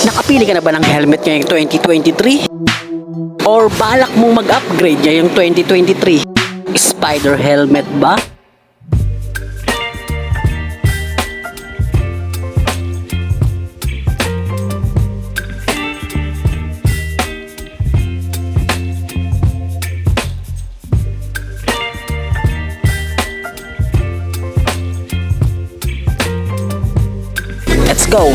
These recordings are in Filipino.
Nakapili ka na ba ng helmet ngayong 2023? Or balak mong mag-upgrade ngayong 2023? Spider helmet ba? Let's go!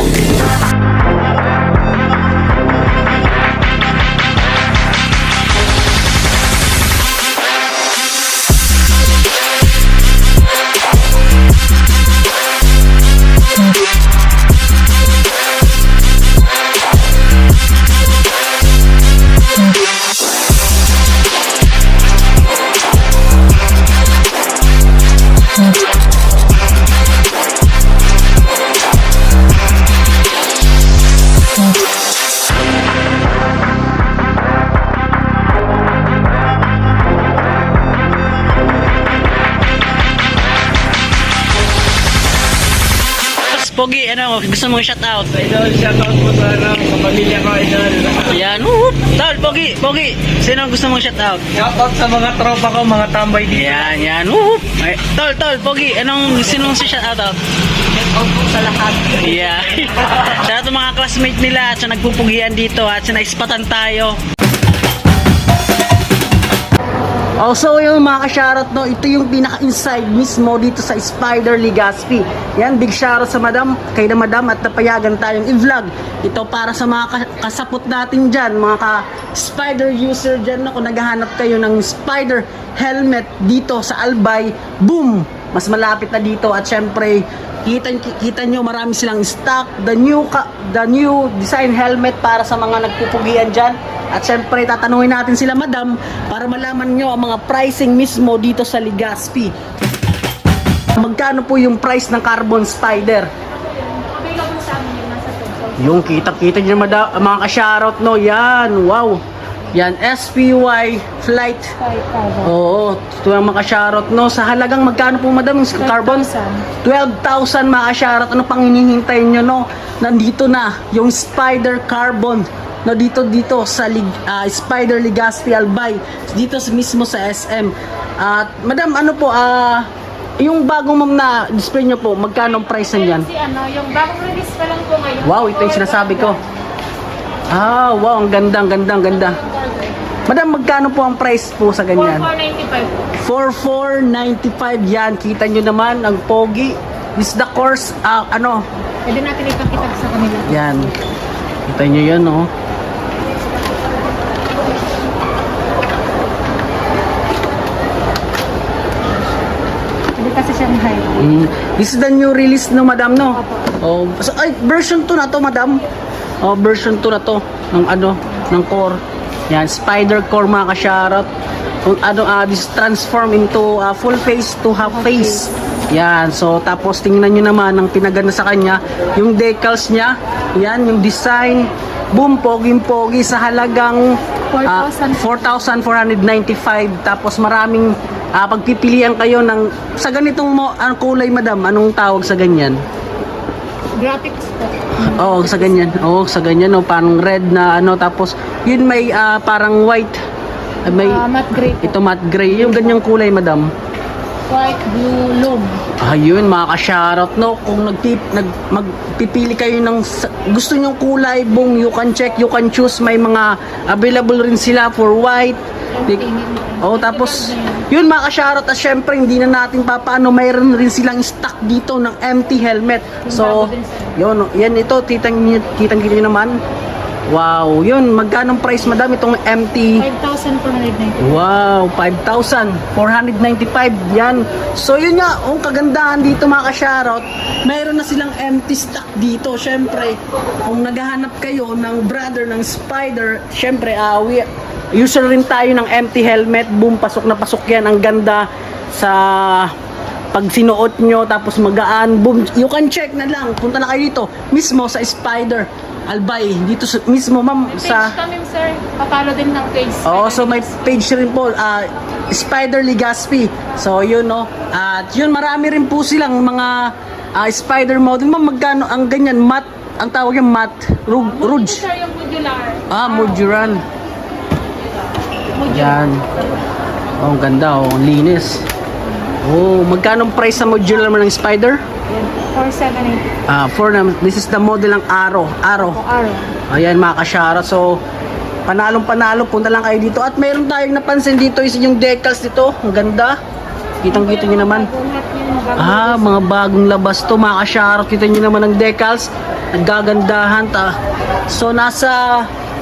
Pogi, ano, gusto mong shout out? Idol, shoutout po sa kapamilya ko, Idol. Ayan, whoop! Tol, Pogi! Sino ang gusto mong shout out? Shoutout sa mga tropa ko, mga tambay dito. Yan, whoop! Ay, Tol, Pogi, sino ang shout out? Shoutout po sa lahat. Yeah. Shout out sa mga classmate nila at sa nagpupugian dito at sa naispatan tayo. Also, yung mga ka-shoutout, no, ito yung pinaka-inside mismo dito sa Spider Legazpi. Yan, big shoutout sa kay na madam at napayagan tayong i-vlog. Ito para sa mga kasapot natin dyan, mga ka-Spider user dyan, no, kung naghahanap kayo ng Spider helmet dito sa Albay, boom! Mas malapit na dito at syempre, kita nyo marami silang stock, the new design helmet para sa mga nagpupugian dyan. At syempre, tatanungin natin sila madam para malaman nyo ang mga pricing mismo dito sa Legazpi. Magkano po yung price ng Carbon Spider? Yung kita nyo madam, mga ka-shoutout, no? Yan, wow! Yan, SPY Flight. Oo, ito ang mga ka-shoutout, no? Sa halagang magkano po madam yung Carbon? 12,000 mga ka-shoutout. Ano pang hinihintay nyo, no? Nandito na yung Spider Carbon. No, dito sa Spider Legazpi Albay, dito mismo sa SM. At madam, ano po, yung bagong ma'am na display nyo po, magkano ang price niyan? Yung bagong release pa lang po ngayon. Wow, ito yung sinasabi ko. Wow, ang ganda. Madam, magkano po ang price po sa ganyan? 4495 po. 4495 yan. Kita nyo naman, ang pogi. This is the course, Pwede natin ipakita sa kanila. yan. Kita nyo yan, no? Pwede kasi siyang high. This is the new release no, madam, no? Oh, so, ay, version 2 na to, madam. Oh, version 2 na to ng core. Yan, Spider core mga ka-shoutout. Kung this transform into full face to half face. Yan, so tapos tingnan nyo naman ang pinaganda sa kanya, yung decals niya, yan, yung design, boom, pogi sa halagang 4,495. Tapos maraming pagpipilian kayo ng sa ganitong kulay, madam, anong tawag sa ganyan? Graphics po. Sa ganyan, no, parang red na tapos yun may parang white, may Matte gray po. ito matte gray, yung ganyang kulay, madam. White, blue, log. Ayun, mga ka-shoutout, no, kung magpipili kayo ng gusto nyong kulay, boom, you can check, you can choose, may mga available rin sila for white. Tapos yun mga ka-shoutout, at syempre hindi na natin papaano, mayroon rin silang stock dito ng empty helmet. So yun, yan ito, kitang nyo naman. Wow, yun, magkano price, madam, itong empty? 5,495. Wow, 5,495 yan. So yun nga, ang kagandahan dito mga ka-shoutout, mayroon na silang empty stock dito. Syempre, kung naghahanap kayo ng brother ng Spider, syempre, user rin tayo ng empty helmet. Boom, pasok na pasok yan. Ang ganda sa pag sinuot nyo, tapos magaan, boom, you can check na lang. Punta na kayo dito, mismo sa Spider Albay, dito mismo, ma'am, sa Page kami, sir. Papalo din ng page. so may page rin po, Spider Legazpi. So yun, no. At yun, marami rin po silang mga Spider model. Ma'am, magkano ang ganyan? Matte ang tawag yung matte, rouge. Ito sir yung modular. Modular. Yan. Oh, ang ganda, oh, ang linis. Oh, magkano ang price sa modular mo ng Spider? 478. This is the model ng Arrow. Araw. Ayan mga kasyara. So, panalong-panalo, punta lang kayo dito. At mayroon tayong napansin dito is yung decals dito. Ang ganda. Kitang-kita nyo naman. Mga bagong labas to mga kasyara. Kita nyo naman ang decals. Naggagandahan. So,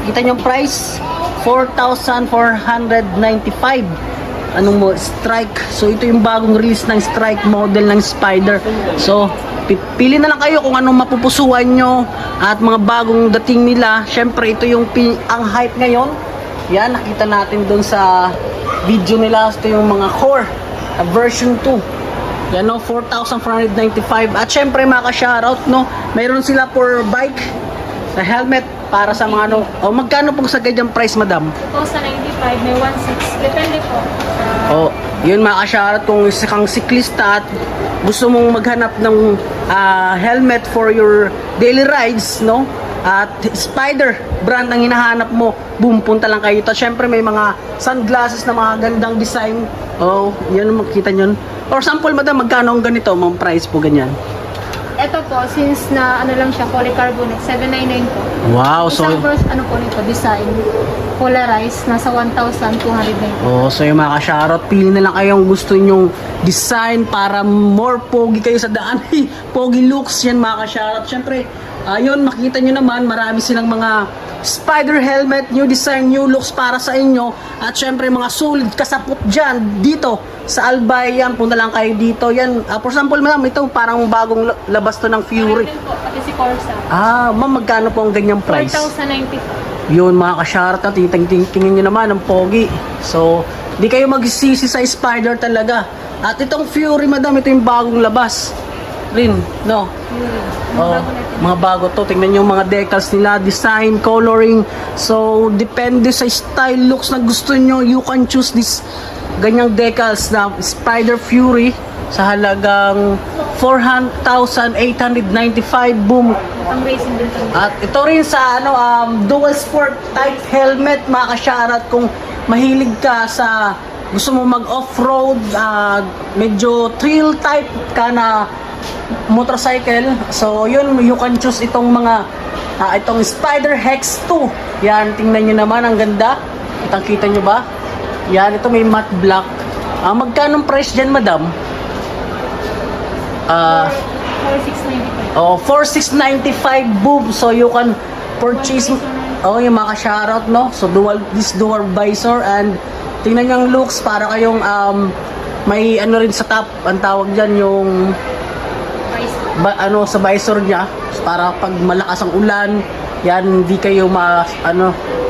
kita nyo yung price, 4,495. Anong mo? Strike. So, ito yung bagong release ng Strike model ng Spider. So, pili na lang kayo kung anong mapupusuan nyo at mga bagong dating nila. Syempre, ito yung ang hype ngayon. Yan, nakita natin doon sa video nila. Ito yung mga core version 2. Yan, no, 4,495. At syempre, mga ka-shoutout, no, mayroon sila for bike na helmet para sa mga ano. O, magkano pong sa ganyang price, madam? 2,095, may 1,600. Depende po. Yun mga ka-shoutout, kung isa kang siklista at gusto mong maghanap ng helmet for your daily rides, no? At Spider brand ang hinahanap mo, boom, punta lang kayo dito. Syempre may mga sunglasses na mga gandang design. Yan makikita nyo. For example, madam, magkano ang ganito? Mga price po ganyan. Ito po, since na ano lang siya, polycarbonate, 799 po. Wow, so Isang version, ano po nito, design, polarized, nasa 1,290. so yung mga ka-shoutout, pili na lang kayong gusto nyong design para more pogi kayo sa daan. Pogi looks yan mga ka-shoutout. Syempre, yun, makikita nyo naman, marami silang mga Spider helmet, new design, new looks para sa inyo. At syempre, mga solid kasapot dyan, dito sa Albay. Yan, punta lang kayo dito. Yan, for example, madam, ito parang bagong labas to ng Fury. Ayun din po, pati si Corsa. Ma'am, magkano po ang ganyang price? 4,095. Yun mga ka-shoutout, tingin nyo naman ang pogi. So, di kayo magsisi sa Spider talaga. At itong Fury, madam, ito yung bagong labas rin, no? Mga bago to. Tingnan nyo mga decals nila, design, coloring. So, depende sa style, looks na gusto nyo. You can choose this ganyang decals na Spider Fury sa halagang 4,895. Boom. Ang racing din po. At ito rin sa dual sport type helmet mga ka-shoutout. Kung mahilig ka sa gusto mo mag off-road, medyo thrill type ka na motorcycle, so yun, you can choose itong mga itong Spider Hex 2. Yan, tingnan nyo naman, ang ganda. Kita nyo ba? Yan, ito may matte black. Magkano price dyan, madam? 4,695. 4,695. Boom. So you can purchase yung mga shoutout, no? So this dual visor, and tingnan nyo ang looks para kayong may ano rin sa top, ang tawag dyan yung sa visor niya para pag malakas ang ulan, yan, hindi kayo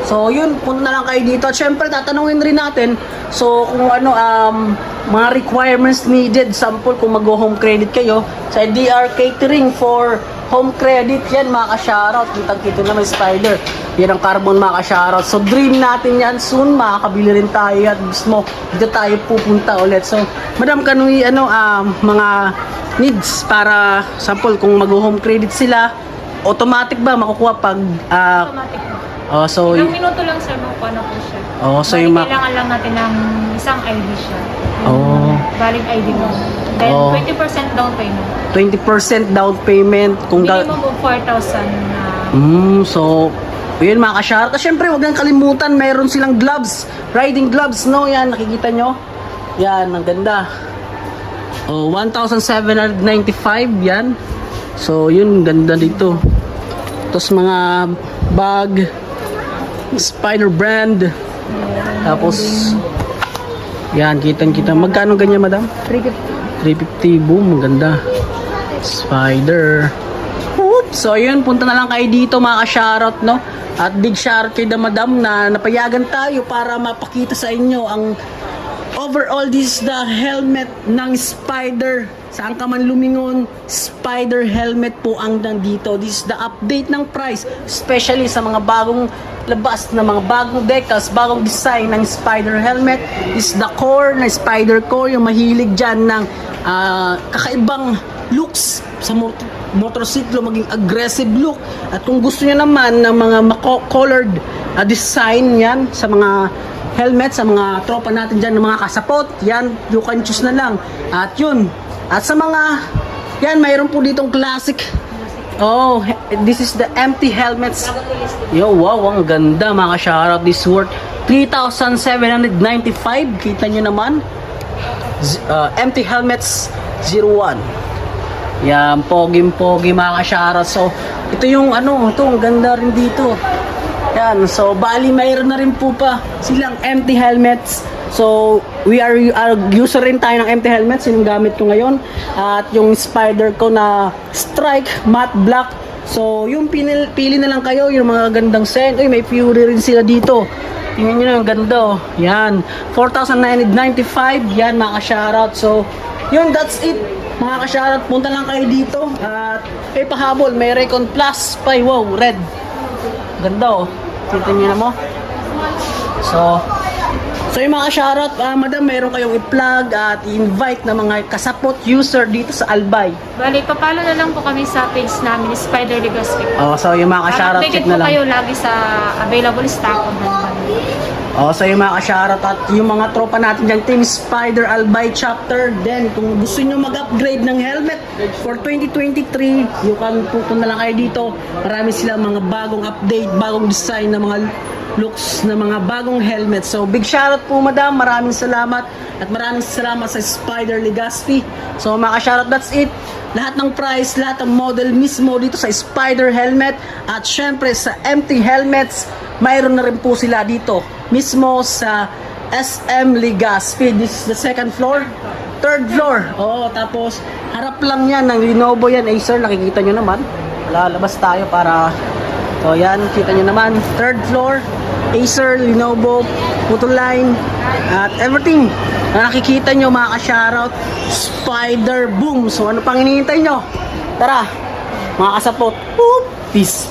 so yun, punta na lang kayo dito. At syempre tatanungin rin natin so kung mga requirements needed, sample kung mag-home credit kayo sa DR Catering for home credit. Yan mga ka-shoutout, kita na may Spider, yan ang carbon mga ka-shoutout. So dream natin yan, soon makakabili rin tayo at mismo dito tayo pupunta ulit. So madam, kanui mga needs para sample kung mag-home credit sila, automatic ba makukuha pag Automatic po. so Ilang minuto lang sir, makuha na po siya. so Bali, yung kailangan lang natin ng isang ID siya. Valid ID mo. Then 20% down payment. 20% down payment kung Minimum of 4,000 na. So yun mga ka-shoutout. Syempre, huwag nang kalimutan, mayroon silang gloves, riding gloves, no? Yan, nakikita nyo? Yan, ang ganda. 1,795 yan. So yun, ganda dito. Tapos mga bag, Spider brand. Tapos yan, kitang-kita. Magkano ganyan, madam? 350. Boom, maganda. Spider. Whoop. So yun, punta na lang kayo dito mga ka-shoutout, no? At big shoutout kay madam na napayagan tayo para mapakita sa inyo ang overall. This is the helmet ng Spider. Saan ka man lumingon, Spider helmet po ang nandito. This is the update ng price, especially sa mga bagong labas na mga bagong decals, bagong design ng Spider helmet. This is the core na Spider core, yung mahilig dyan ng kakaibang looks sa motorsiklo, maging aggressive look. At kung gusto niyo naman ng mga colored design yan sa mga helmet, sa mga tropa natin dyan, ng mga kasapot, yan, you can choose na lang. At yun, at sa mga, yan, mayroon po ditong classic. Oh, this is the empty helmets. Yo, wow, ang ganda mga ka-shoutout. This worth 3,795. Kita nyo naman. Empty helmets 01. Yan, pogi mga ka-shoutout. So, ito yung ano, ito, ang ganda rin dito. Yan, so bali mayroon na rin po pa silang empty helmets. So, we are user rin tayo ng empty helmets, yung gamit ko ngayon. At yung Spider ko na Strike Matte Black. So, yung pili na lang kayo, yung mga gandang scent. Uy, may Fury rin sila dito. Tingnan nyo na, yung ganda oh. Yan, 4,995. Yan, mga ka-shoutout. So, yun, that's it. Mga ka-shoutout, punta lang kayo dito. At may pahabol, may Recon Plus pa. Wow, red. Ganda oh. Kita nyo na mo. So yung mga shoutout, madam, meron kayong i-plug at i-invite na mga kasapot user dito sa Albay. Bali, papalo na lang po kami sa page namin, Spider Legaspi. Oh, so yung mga shoutout, check na lang. kayo lagi sa available stock on Oh, so yung mga shoutout at yung mga tropa natin dyan, Team Spider Albay Chapter. Then, kung gusto nyo mag-upgrade ng helmet for 2023, you can pupunta na lang kayo dito. Marami silang mga bagong update, bagong design na mga looks na mga bagong helmet. So, big shoutout po, madam. Maraming salamat. At maraming salamat sa Spider Legaspi. So, mga shoutout, that's it. Lahat ng price, lahat ng model mismo dito sa Spider helmet. At syempre, sa empty helmets, mayroon na rin po sila dito. Mismo sa SM Legaspi. This is the second floor. Third floor. Oh, tapos, harap lang yan ng Lenovo yan. Acer, nakikita nyo naman. Lalabas tayo para... So yan, kita nyo naman, third floor, Acer, Lenovo, Putuline, at everything na nakikita nyo mga ka-shoutout, Spider Boom. So ano pang hinihintay nyo? Tara, mga kasapot, peace.